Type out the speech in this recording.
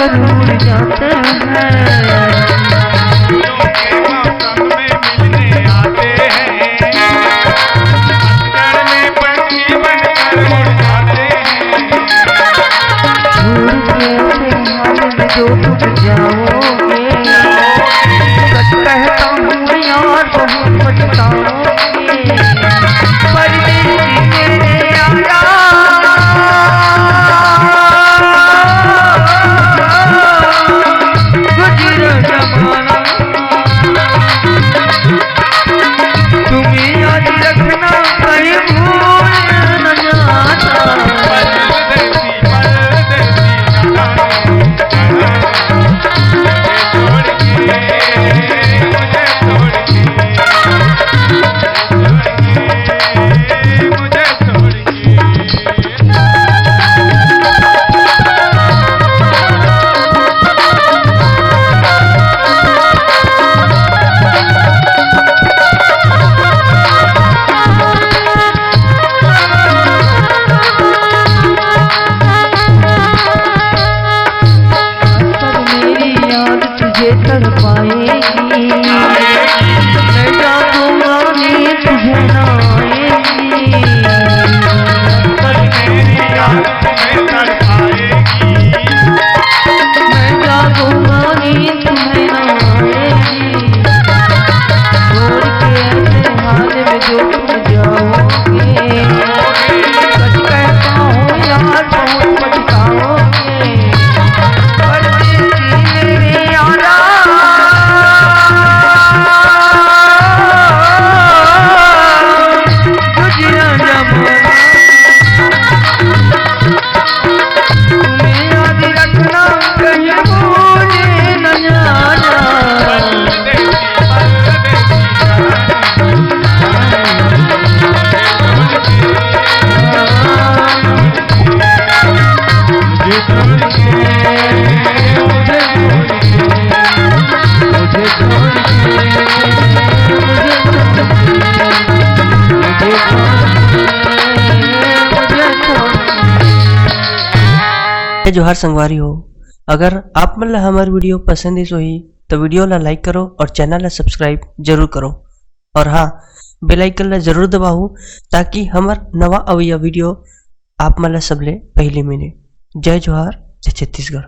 बनकर उड़ जाते हैं। मौसम में मिलने आते हैं, पतझड़ में पंछी बनकर उड़ जाते हैं। दूर के ऐसे हाल में जो तुम जाओगे, सच कहता हूँ यार बहुत पछताओगे। परदेसी मेरे यारा, गुजरा जमाना तुम्हें याद रखना, कहीं भूल न जाना। परदेसी परदेसी छोड़ के मुझे छोड़ के मुझे छोड़ के। मेरी याद तुझे तड़पाएगी, मैं जागूंगा नींद तुझे न आएगी। पर मेरी याद तुम्हें तड़पाएगी, मैं जागूंगा नींद तुझे न आएगी। छोड़ के ऐसे हाल में जो तुम जाओगे, सच कहता हूँ यार बहुत पछताओगे। परदेसी मेरे यारा, गुजरा जमाना तुम्हें याद रखना, कहीं भूल न जाना। जोहार संगवारी हो। अगर आप मन ला हमार वीडियो पसंद ही सोही तो वीडियो ला लाइक करो और चैनल ला सब्सक्राइब जरूर करो। और हाँ, बेल आइकन ला जरूर दबाओ ताकि हमार नवा अवैया वीडियो आप मन ला सबले पहले मिले। जय जोहार, जय छत्तीसगढ़।